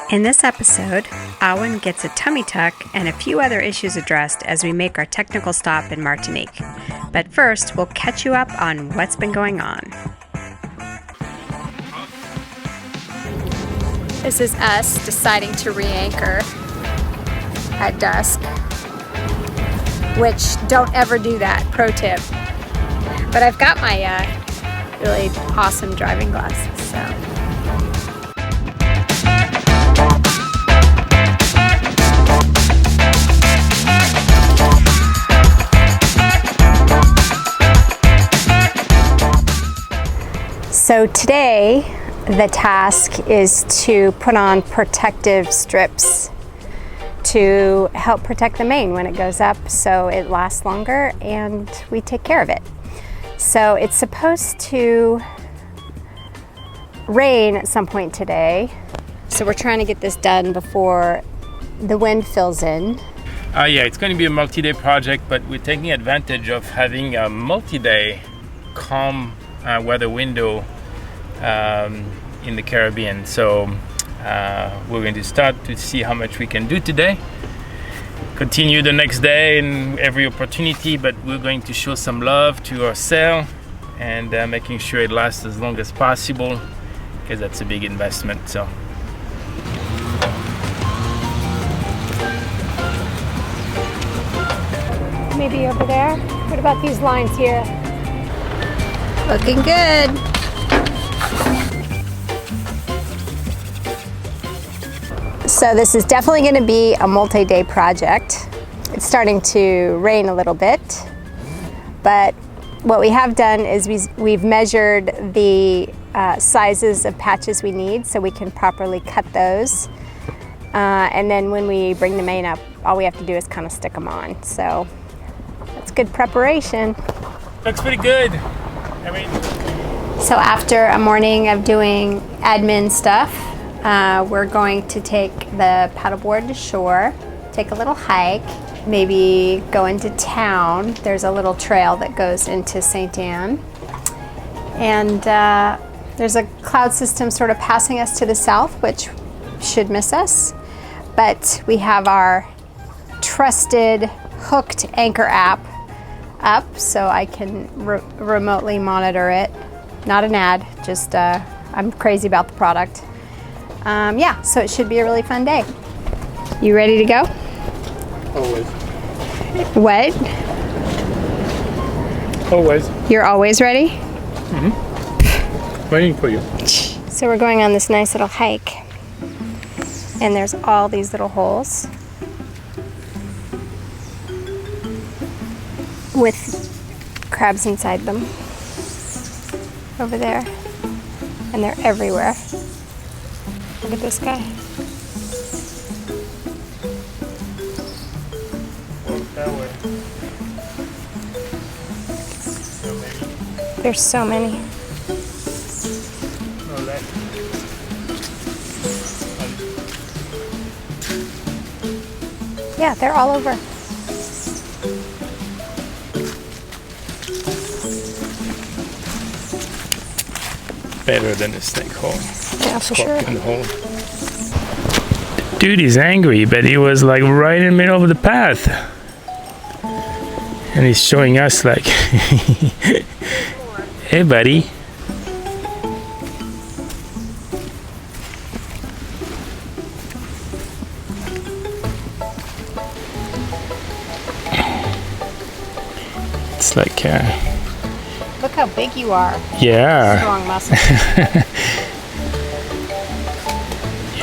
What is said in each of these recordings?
In this episode, AWEN gets a tummy tuck and a few other issues addressed as we make our technical stop in Martinique. But first, we'll catch you up on what's been going on. This is us deciding to re-anchor at dusk, which don't ever do that, pro tip. But I've got my really awesome driving glasses, so. So today, the task is to put on protective strips to help protect the main when it goes up so it lasts longer and we take care of it. So it's supposed to rain at some point today. So we're trying to get this done before the wind fills in. Yeah, it's going to be a multi-day project, but we're taking advantage of having a multi-day calm weather window in the Caribbean. So we're going to start to see how much we can do today, continue the next day in every opportunity, but we're going to show some love to our sail and making sure it lasts as long as possible, because that's a big investment. So Maybe over there. What about these lines here? Looking good. So this is definitely going to be a multi-day project. It's starting to rain a little bit, but what we have done is we've measured the sizes of patches we need so we can properly cut those. And then when we bring the main up, all we have to do is kind of stick them on. So that's good preparation. looks pretty good. So after a morning of doing admin stuff, we're going to take the paddleboard to shore, take a little hike, maybe go into town. There's a little trail that goes into St. Anne. And there's a cloud system sort of passing us to the south, which should miss us. But we have our trusted hooked anchor app up, so I can remotely monitor it. Not an ad, just I'm crazy about the product. Yeah, so it should be a really fun day. You ready to go? Always. What? Always. You're always ready? Mm-hmm. Waiting for you. So we're going on this nice little hike, and there's all these little holes with crabs inside them over there, and they're everywhere. Look at this guy. Walk that way. There's so many. No, that. Yeah, they're all over. Better than a snake hole. Yeah, for sure. Scorpion hole. Dude is angry, but he was like right in the middle of the path. And he's showing us like, hey buddy. It's like Look how big you are. yeah. Strong muscles.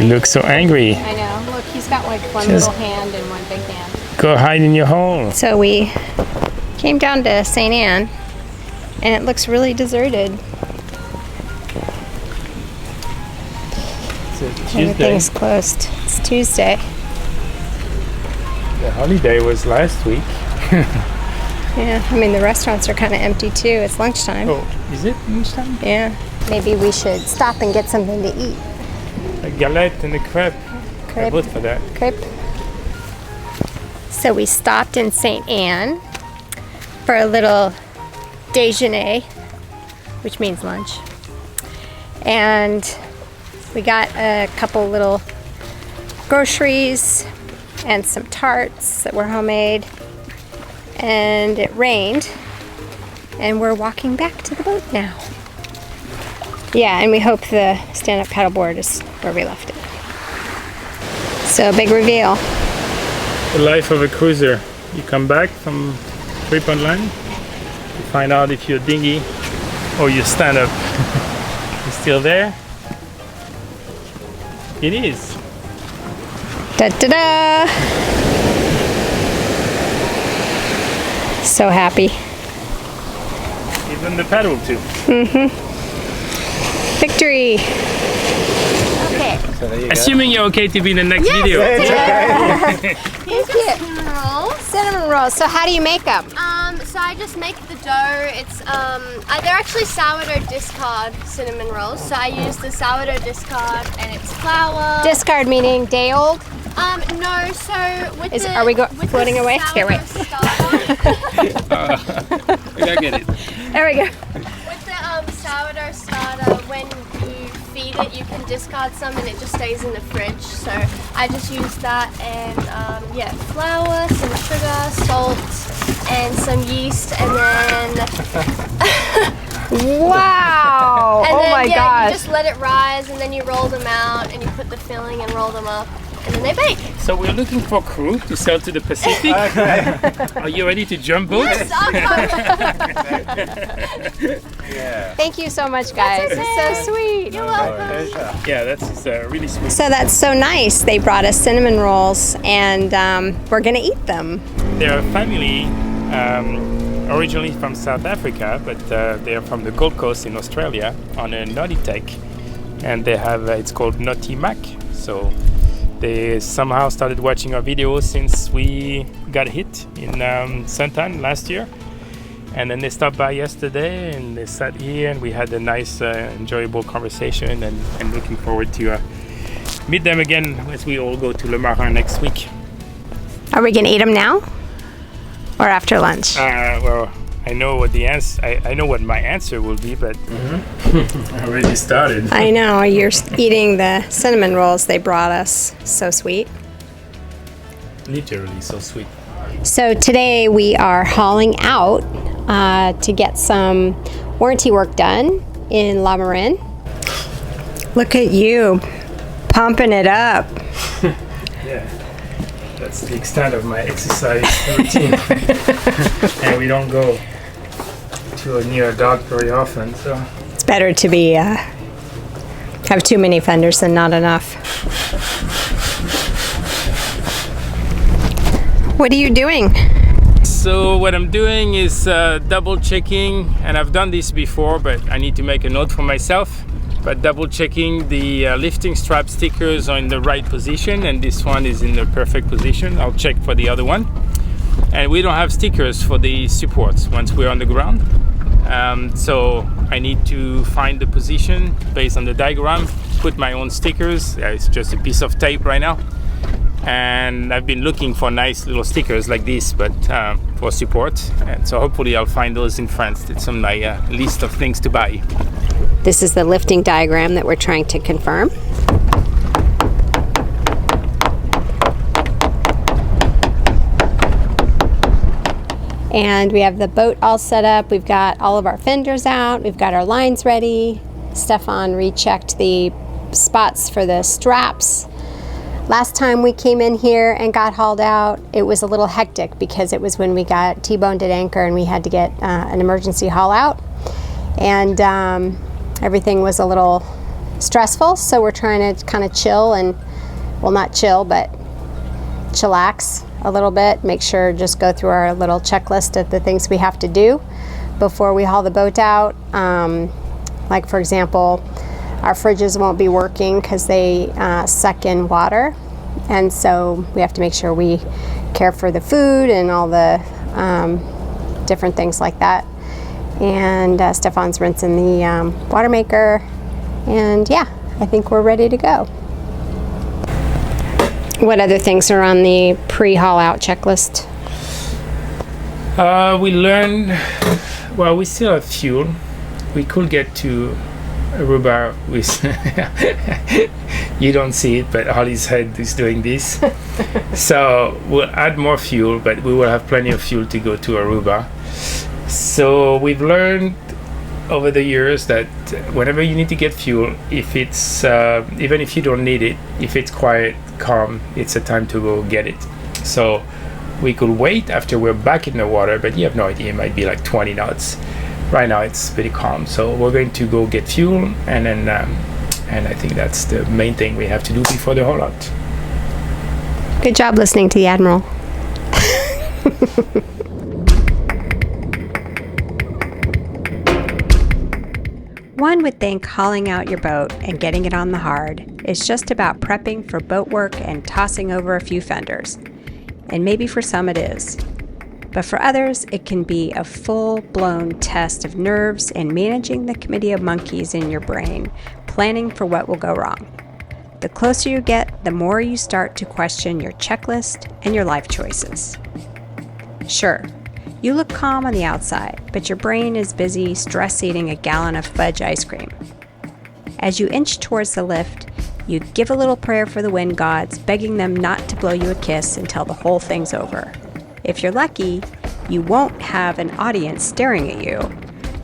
You look so angry. I know. Look, he's got like one Just- little hand and one big hand. Go hide in your hole. So we came down to St. Anne, and it looks really deserted. It's a Tuesday. Everything's closed. It's Tuesday. The holiday was last week. Yeah, I mean the restaurants are kind of empty too. It's lunchtime. Oh, is it lunchtime? Yeah. Maybe we should stop and get something to eat. A galette and a crepe. I Crepe. vote for that. Crepe. So we stopped in St. Anne for a little déjeuner, which means lunch. And we got a couple little groceries and some tarts that were homemade. And it rained, and we're walking back to the boat now. Yeah, and we hope the stand-up paddleboard is where we left it. So, big reveal. The life of a cruiser. You come back from trip on land, you find out if your dinghy or your stand-up is still there. It is. Da-da-da! So happy. Even the paddle too. Victory! Okay. So there you go. Assuming you're okay to be in the next video. Thank you. Cinnamon rolls. Cinnamon rolls. So how do you make them? So I just make the dough. It's they're actually sourdough discard cinnamon rolls. So I use the sourdough discard, and it's flour. Discard meaning day old? No. So with Are we floating away? Here, wait. I get it. There we go. With the sourdough starter, when you feed it, you can discard some, and it just stays in the fridge. So I just use that, and yeah, flour, some sugar, salt, and some yeast, and then. Wow! And oh then, my yeah, gosh! you just let it rise, and then you roll them out, and you put the filling and roll them up, and then they bake. So we're looking for crew to sail to the Pacific. Are you ready to jump boat? Yes, Yeah. Thank you so much, guys. It's so sweet. You're welcome. Pleasure. Yeah, that's really sweet. So that's so nice. They brought us cinnamon rolls, and we're gonna eat them. They're a family originally from South Africa, but they're from the Gold Coast in Australia on a naughty tech, and they have it's called Naughty Mac. So they somehow started watching our videos since we got hit in Santan last year, and then they stopped by yesterday and they sat here and we had a nice enjoyable conversation, and looking forward to meet them again as we all go to Le Marin next week. Are we gonna eat them now, or after lunch? Well, I know what the answer. I know what my answer will be, but I already started. I know you're eating the cinnamon rolls they brought us. So sweet. Literally so sweet. So today we are hauling out to get some warranty work done in La Marin. Look at you, pumping it up. Yeah, that's the extent of my exercise routine. And we don't go near a dock very often, so It's better to be have too many fenders than not enough. What are you doing? So what I'm doing is double checking, and I've done this before, but I need to make a note for myself. But double checking the lifting strap stickers are in the right position, and this one is in the perfect position. I'll check for the other one. And we don't have stickers for the supports once we're on the ground. So I need to find the position based on the diagram, put my own stickers. It's just a piece of tape right now. And I've been looking for nice little stickers like this, but for support. And so hopefully I'll find those in France. It's on my list of things to buy. This is the lifting diagram that we're trying to confirm. And we have the boat all set up. We've got all of our fenders out. We've got our lines ready. Stefan rechecked the spots for the straps. Last time we came in here and got hauled out, it was a little hectic because it was when we got T-boned at anchor and we had to get an emergency haul out. And everything was a little stressful, so we're trying to kind of chill and, well, not chill, but chillax a little bit, make sure, just go through our little checklist of the things we have to do before we haul the boat out. Like, for example, our fridges won't be working because they suck in water, and so we have to make sure we care for the food and all the different things like that. And Stefan's rinsing the water maker, and yeah, I think we're ready to go. What other things are on the pre-haul out checklist? We learned, well, we still have fuel. We could get to Aruba with you don't see it, but Holly's head is doing this. So we'll add more fuel, but we will have plenty of fuel to go to Aruba. So we've learned over the years that whenever you need to get fuel, if it's even if you don't need it, if it's quiet, calm, it's a time to go get it. So we could wait after we're back in the water, but you have no idea, it might be like 20 knots. Right now it's pretty calm, so we're going to go get fuel, and then and I think that's the main thing we have to do before the haul out. Good job listening to the Admiral. One would think hauling out your boat and getting it on the hard is just about prepping for boat work and tossing over a few fenders. And maybe for some it is. But for others, it can be a full-blown test of nerves and managing the committee of monkeys in your brain, planning for what will go wrong. The closer you get, the more you start to question your checklist and your life choices. Sure, you look calm on the outside, but your brain is busy stress eating a gallon of fudge ice cream. As you inch towards the lift, you give a little prayer for the wind gods, begging them not to blow you a kiss until the whole thing's over. If you're lucky, you won't have an audience staring at you,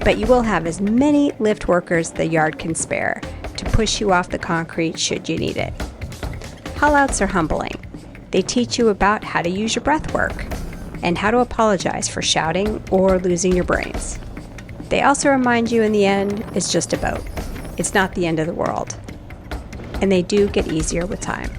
but you will have as many lift workers the yard can spare to push you off the concrete should you need it. Haul-outs are humbling. They teach you about how to use your breath work and how to apologize for shouting or losing your brains. They also remind you in the end, it's just a boat. It's not the end of the world. And they do get easier with time.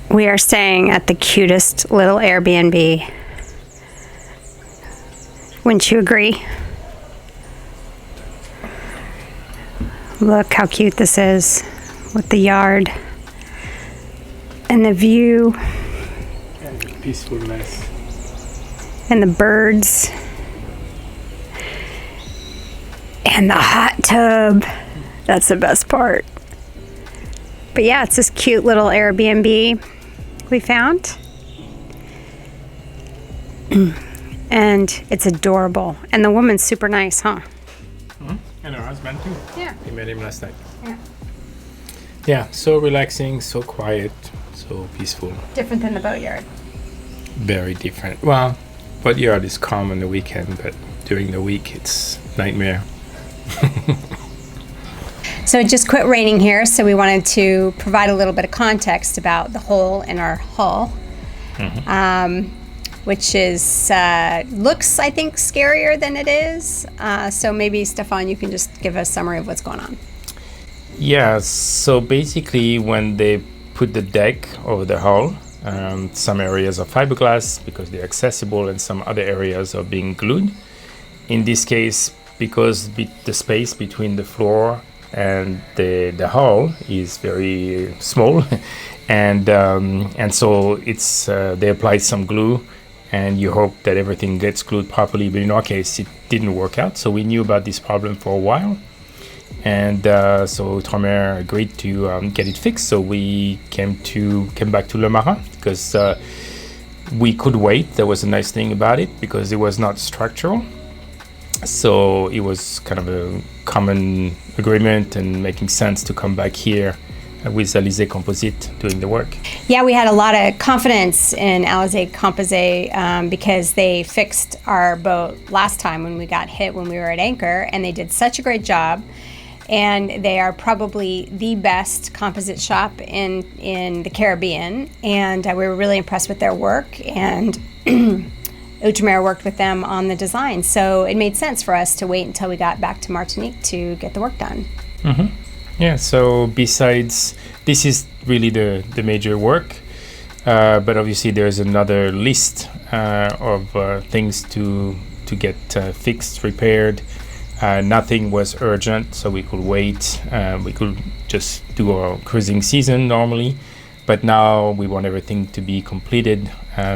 We are staying at the cutest little Airbnb. Wouldn't you agree? Look how cute this is with the yard and the view And peacefulness. and the birds and the hot tub. That's the best part. But yeah, it's this cute little Airbnb we found. And it's adorable. And the woman's super nice, huh? Mm-hmm. And her husband too. Yeah. We met him last night. Yeah. Yeah, so relaxing, so quiet, so peaceful. Different than the boatyard. Very different. Well, boatyard is calm on the weekend, but during the week it's nightmare. So it just quit raining here, so we wanted to provide a little bit of context about the hole in our hull, which is looks, I think, scarier than it is. So maybe, Stefan, you can just give a summary of what's going on. Yeah, so basically when they put the deck over the hull, some areas are fiberglass because they're accessible and some other areas are being glued. In this case, because the space between the floor and the hull is very small, and so it's they applied some glue, and you hope that everything gets glued properly. But in our case, it didn't work out. So we knew about this problem for a while, and so Outremer agreed to get it fixed. So we came back to Le Marin because we could wait. There was a nice thing about it because it was not structural. So it was kind of a common agreement and making sense to come back here with Alizé Composite doing the work. Yeah, we had a lot of confidence in Alizé Composite because they fixed our boat last time when we got hit when we were at anchor, and they did such a great job. And they are probably the best composite shop in the Caribbean, and we were really impressed with their work. And Outremer worked with them on the design, so it made sense for us to wait until we got back to Martinique to get the work done. Mm-hmm. Yeah, so besides, this is really the major work, but obviously there's another list of things to to get fixed, repaired. Nothing was urgent, so we could wait. We could just do our cruising season normally. But now we want everything to be completed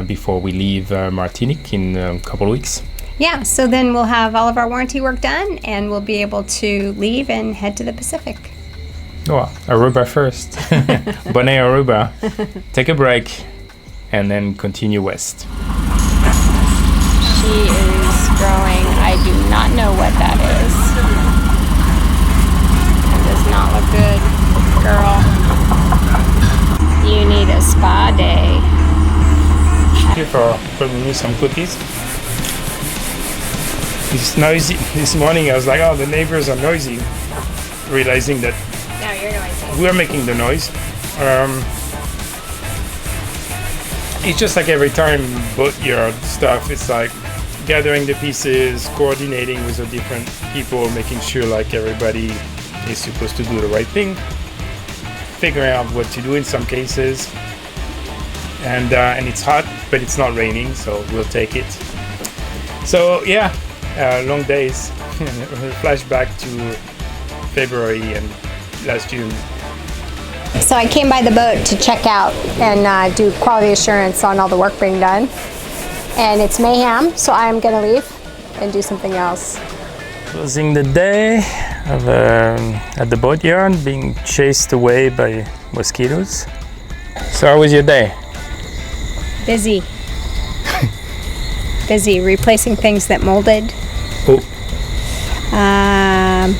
before we leave Martinique in a couple of weeks. Yeah, so then we'll have all of our warranty work done and we'll be able to leave and head to the Pacific. Oh, Aruba first. Bonnet Aruba. Take a break and then continue west. She is growing. I do not know what that is. It does not look good, girl. You need a spa day. Here for bringing me some cookies. It's noisy. This morning I was like, oh, the neighbors are noisy. Realizing that No, you're noisy. we're making the noise. It's just like every time boatyard stuff, it's like gathering the pieces, coordinating with the different people, making sure like everybody is supposed to do the right thing, figuring out what to do in some cases. And it's hot, but it's not raining, so we'll take it. So yeah, long days. Flashback to February and last June. So I came by the boat to check out and do quality assurance on all the work being done. And it's mayhem, so I'm gonna leave and do something else. Closing the day at the boatyard, being chased away by mosquitoes. So how was your day? Busy. Busy replacing things that molded. Oh,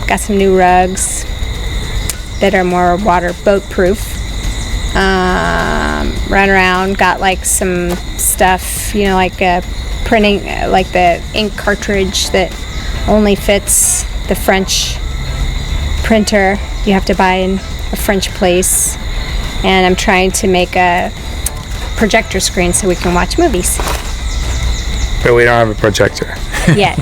Got some new rugs that are more boat proof. Run around, got like some stuff, you know, like printing, like the ink cartridge that only fits the French printer. You have to buy in a French place. And I'm trying to make a projector screen so we can watch movies. but we don't have a projector. Yet.